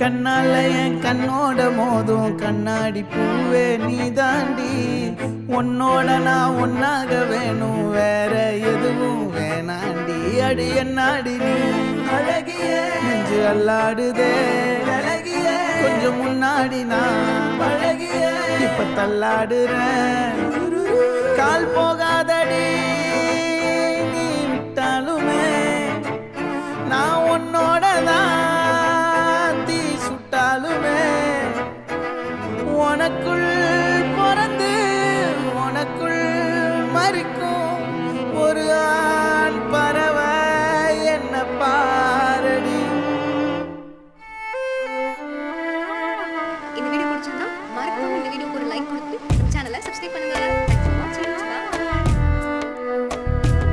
கண்ணால என் கண்ணோட மோதும் கண்ணாடி பூவே நீ தாண்டி உன்னோட நான் ஒன்னாக வேணும் வேற எதுவும் வேணாண்டி அடி என்னாடி நீ அழகிய நெஞ்சு அல்லாடுதே அழகிய கொஞ்சம் முன்னாடி நான் அழகிய இப்ப தள்ளாடுறேன் கால் போகாதடி